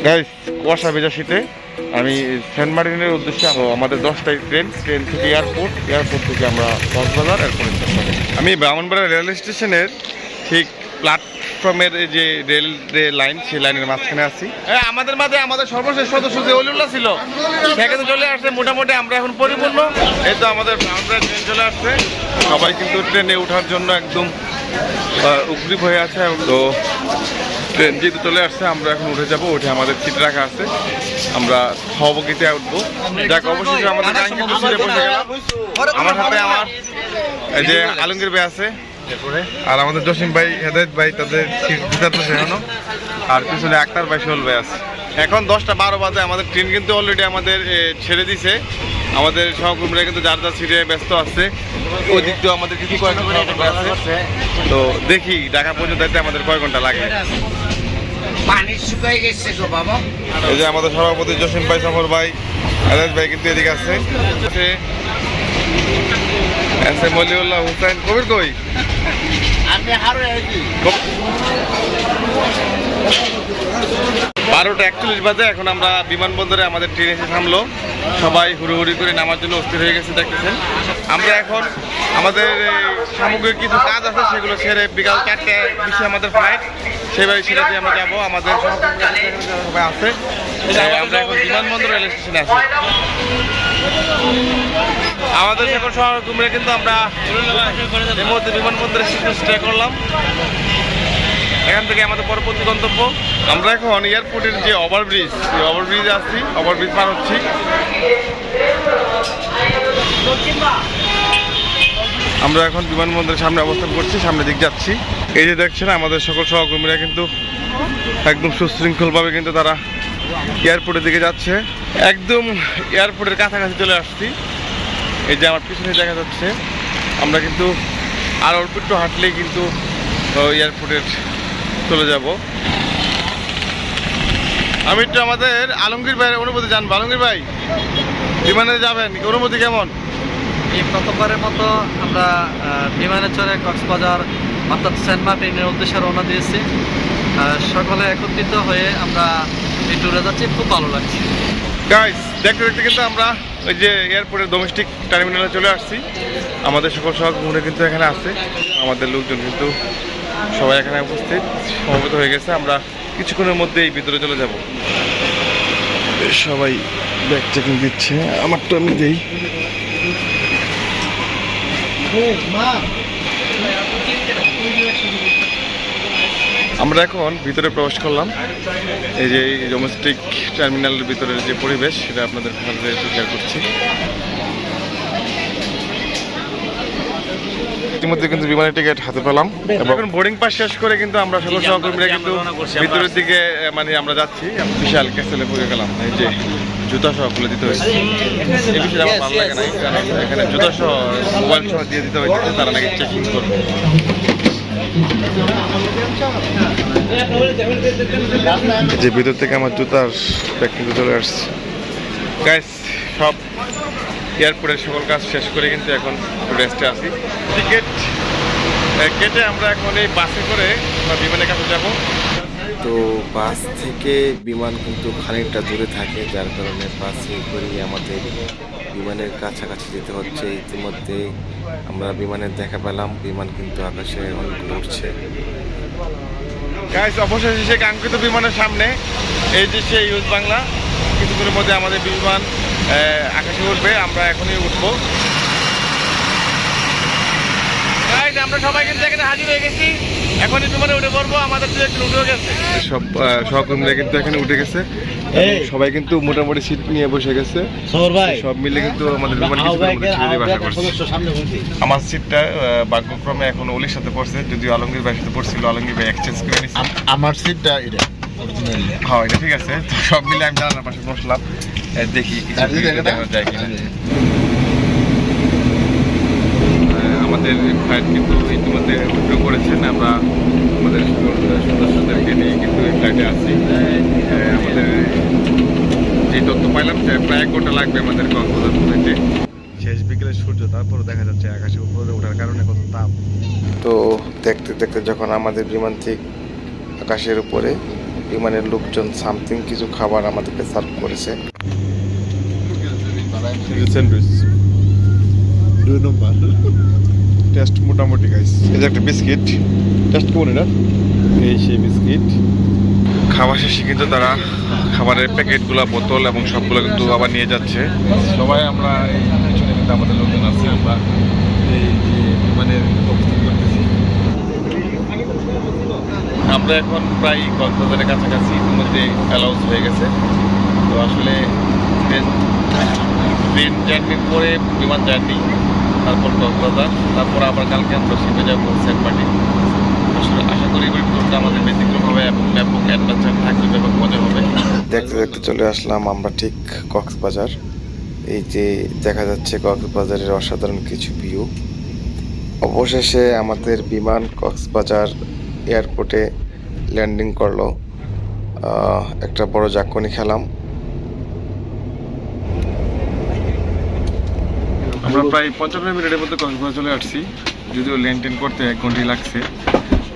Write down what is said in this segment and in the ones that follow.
Guys, কুয়াশা ভেজা শীতে আমি সেন্ট মার্টিনের উদ্দেশ্যে আমাদের 10টায় ট্রেন থেকে এয়ারপোর্ট থেকে আমরা কক্সবাজার এয়ারপোর্টে চলে। আমি ব্রাহ্মণবাড়িয়া রেল স্টেশনের ঠিক প্ল্যাটফর্মের যে রেল লাইন, সেই লাইনের মাঝখানে আছি। আমাদের মাঝে আমাদের সর্বশেষ সদস্য যে অলিউল্লাহ ছিল সেখানে চলে আসছে। মোটামুটি আমরা এখন পরিপূর্ণ। এই তো আমাদের ব্রাহ্মণবাড়িয়া ট্রেন চলে আসছে। সবাই কিন্তু ট্রেনে ওঠার জন্য একদম উদ্গ্রীব হয়ে আছে। তো ট্রেন যেহেতু চলে আসছে, আমরা এখন উঠে যাবো। উঠে আমাদের সিট রাখা আছে, আমরা সহবগিতে উঠবো। যাক, অবশেষে আমাদের সিটে বসে গেলাম। আমার সাথে আমার এই যে আলমগীর ভাই আছে, আর আমাদের জসিম ভাই, হেদায়েত ভাই, তাদের সিট দিতে সেখানো, আর পিছনে আক্তার ভাই, সোহেল ভাই আছে। এখন 10টা 12 বাজে। আমাদের ট্রেন কিন্তু অলরেডি আমাদের ছেড়ে দিছে। আমাদের সহকর্মীরা কিন্তু যার যার সিটে ব্যস্ত আছে। ওই দিক দিয়েও আমাদের কিছু কয়েক ঘন্টা আছে। তো দেখি ঢাকা পর্যন্ত যেতে আমাদের কয় ঘন্টা লাগে। এই যে আমাদের সভাপতি জসিম ভাই, সফর ভাই, হেদায়েত ভাই কিন্তু এদিকে আছে। মলিউল্লাহ হুসাইন কবির কই? 12টা 41 বাজে। এখন আমরা বিমানবন্দরে আমাদের ট্রেন এসে থামলো। সবাই হুড়োহুড়ি করে নামার জন্য অস্থির হয়ে গেছে, দেখতেছেন। আমরা এখন আমাদের সামগ্রিক কিছু কাজ আছে, সেগুলো সেরে বিকাল 4:20 আমাদের ফ্লাইট, সেভাবে সেটাতে আমরা যাবো। আমাদের সবাই আছে। আমরা এখন বিমানবন্দর রেল স্টেশনে আছি। আমাদের সকল সহকর্মীরা কিন্তু আমরা এই মুহূর্তে বিমানবন্দরে স্টে করলাম। এখান থেকে আমাদের পরবর্তী গন্তব্য, আমরা এখন এয়ারপোর্টের যে ওভারব্রিজ, সেই ওভারব্রিজে আসছি। ওভারব্রিজ পার হচ্ছি। আমরা এখন বিমানবন্দরের সামনে অবস্থান করছি, সামনের দিক যাচ্ছি। এই যে দেখছেন, আমাদের সকল সহকর্মীরা কিন্তু একদম সুশৃঙ্খলভাবে কিন্তু তারা এয়ারপোর্টের দিকে যাচ্ছে। একদম এয়ারপোর্টের কাছাকাছি চলে আসছি। এই যে আমার পিছনে দেখা যাচ্ছে, আমরা কিন্তু আর অল্প একটু হাঁটলেই কিন্তু এয়ারপোর্টের চলে যাব। আমি একটু আমাদের আলমগীর ভাইয়ের অনুভূতি জানবো। আলমগীর ভাই, বিমানে যাবেন, অনুভূতি কেমন? এই প্রথমবারের মতো আমরা বিমানে চড়ে কক্সবাজার অর্থাৎ সেন্ট মার্টিনের উদ্দেশ্যে রওনা দিয়েছি। সকলে একত্রিত হয়ে আমরা এই ট্যুরে যাচ্ছি, খুব ভালো লাগছে। গাইস, দেখতে দেখতে কিন্তু আমরা ওই যে এয়ারপোর্টের ডোমেস্টিক টার্মিনালে চলে আসছি। আমাদের সকল সহকর্মীরা কিন্তু এখানে আছে। আমাদের লোকজন কিন্তু সবাই এখানে উপস্থিত, সমবেত হয়ে গেছে। আমরা কিছুক্ষণের মধ্যেই ভিতরে চলে যাব। সবাই ব্যাগ চেকিং দিচ্ছে, আমারটা আমি দেই। আমরা এখন ভিতরে প্রবেশ করলাম। এই যে ডোমেস্টিক টার্মিনালের ভিতরের যে পরিবেশ, সেটা আপনাদের সাথে শেয়ার করছি। ইতিমধ্যে কিন্তু বিমানের টিকিট হাতে পেলাম এবং এখন বোর্ডিং পাস শেষ করে কিন্তু আমরা সকল সহকর্মীরা কিন্তু ভিতরের দিকে আমরা যাচ্ছি। বিশাল ক্যাসেলে পড়ে গেলাম। এই যে জুতা সহ খুলে দিতে হয়েছে। এই বিষয়ে আমার ভালো লাগে না, কারণ এখানে জুতা সহ মোবাইল সহ দিয়ে দিতে হয়েছে, তারা নাকি চেকিং করবে। যে ভিতর থেকে আমার জুতার ব্যাগ কিন্তু চলে আসছে। গাইস, সব এয়ারপোর্টের সকল কাজ শেষ করে কিন্তু এখন রেস্টে আছি। টিকিট কেটে আমরা এখন এই বাসে করে আমরা বিমানের কাছে যাব। তো বাস থেকে বিমান কিন্তু খানিকটা দূরে থাকে, যার কারণে বাসে করেই আমাদের বিমানের কাছাকাছি যেতে হচ্ছে। ইতিমধ্যে আমরা বিমানের দেখা পেলাম, বিমান কিন্তু আকাশে উঠছে। গাইস, অবশেষে সেই কাঙ্ক্ষিত বিমানের সামনে, এই যে সেই ইউজ বাংলা। কিছুক্ষণের মধ্যে আমাদের বিমান আকাশে উঠবে, আমরা এখনই উঠবো। আমরা সবাই কিন্তু এখানে হাজির হয়ে গেছি, এখনই বিমানে উঠে পড়বো। আমাদের উঠে গেছে, সব সহকর্মীরা কিন্তু এখানে উঠে গেছে। সবাই কিন্তু মোটামুটি সিট নিয়ে বসে গেছে। সব মিলে কিন্তু আমাদের বিমান আমার সিটটা ভাগ্যক্রমে এখন অলির সাথে পড়ছে, যদিও আলমগীর ভাইয়ের সাথে পড়ছিল। আলমগীর ভাই এক্সচেঞ্জ করে নিচ্ছে। আমার সিটটা এটা, হ্যাঁ, এটা ঠিক আছে। তো সব মিলে আমি জানালার পাশে বসলাম, দেখি কিছু দেখানো যায় কিনা। আমাদের ফ্লাইট কিন্তু ইতিমধ্যে উইথড্র করেছেন। আমরা আমাদের সদস্যদেরকে নিয়ে কিন্তু এই ফ্লাইটে আছি। আমাদের যে তথ্য পাইলাম যে প্রায় 1 ঘন্টা লাগবে আমাদের কক্সবাজার পৌঁছাতে। শেষ বিকেলে সূর্য, তারপরে দেখা যাচ্ছে আকাশে উপরে ওঠার কারণে কত তাপ। তো দেখতে দেখতে যখন আমাদের বিমান ঠিক আকাশের উপরে, বিমানের লোকজন সামথিং কিছু খাবার আমাদেরকে সার্ভ করেছে। স্যান্ডউইচ 2 নম্বর টেস্ট মোটামুটি গাইস। এই যে একটা বিস্কিট, টেস্ট কেমন এটা? এই সেই বিস্কিট। খাওয়া শেষে কিন্তু তারা খাবারের প্যাকেটগুলো, বোতল এবং সবগুলো কিন্তু আবার নিয়ে যাচ্ছে। সবাই আমরা এই পিছনে কিন্তু আমাদের লোকজন আছি, আমরা এই যে বিমানের অবস্থান করতেছি। আমরা এখন প্রায় কক্সবাজারের কাছাকাছি, ইতিমধ্যে অ্যালাউন্স হয়ে গেছে। তো আসলে ট্রেন জার্নির পরে বিমান জার্নি, তারপর কক্সবাজার, তারপর আবার কালকে আমরা শিপে যাবো সেন্ট মার্টিন। আসলে আশা করি এবার ট্যুরটা আমাদের ব্যতিক্রম হবে এবং ব্যাপক অ্যাডভেঞ্চার থাকবে, ব্যাপক মজা হবে। দেখতে দেখতে চলে আসলাম আমরা ঠিক কক্সবাজার। এই যে দেখা যাচ্ছে কক্সবাজারের অসাধারণ কিছু ভিউ। অবশেষে আমাদের বিমান কক্সবাজার এয়ারপোর্টে ল্যান্ডিং করলো। একটা বড় জাক্কনি খেলাম। আমরা প্রায় 55 মিনিটের মধ্যে কক্সবাজার চলে আসছি, যদিও লেনটেন করতে 1 ঘন্টাই লাগছে।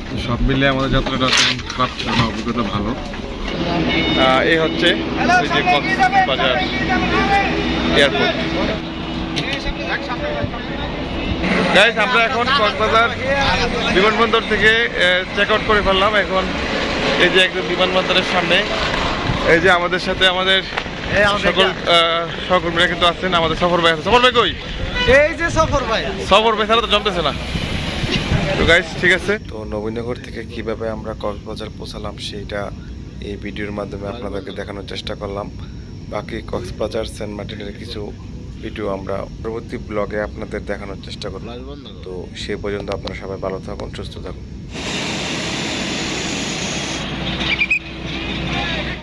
তো সব মিলে আমাদের যাত্রাটা তেমন খারাপ ছিল না, অভিজ্ঞতা ভালো। এই হচ্ছে এই যে কক্সবাজার এয়ারপোর্ট। গাইস, আমরা এখন কক্সবাজার বিমানবন্দর থেকে চেক আউট করে ফেললাম। এখন এই যে একদম বিমানবন্দরের সামনে, এই যে আমাদের সাথে আমাদের সকল সহকর্মীরা কিন্তু আছেন। আমাদের সফর ভাই আছে। সফর ভাই কই? এই যে সফর ভাই, সফর ভাই ছাড়া তো জমতেছে না। তো গাইস, ঠিক আছে। তো নবীনগর থেকে কিভাবে আমরা কক্সবাজার পৌঁছালাম সেইটা এই ভিডিওর মাধ্যমে আপনাদেরকে দেখানোর চেষ্টা করলাম। বাকি কক্সবাজার সেন্ট মার্টিনের কিছু ভিডিও আমরা পরবর্তী ব্লগে আপনাদের দেখানোর চেষ্টা করব। তো সে পর্যন্ত আপনারা সবাই ভালো থাকুন, সুস্থ থাকুন।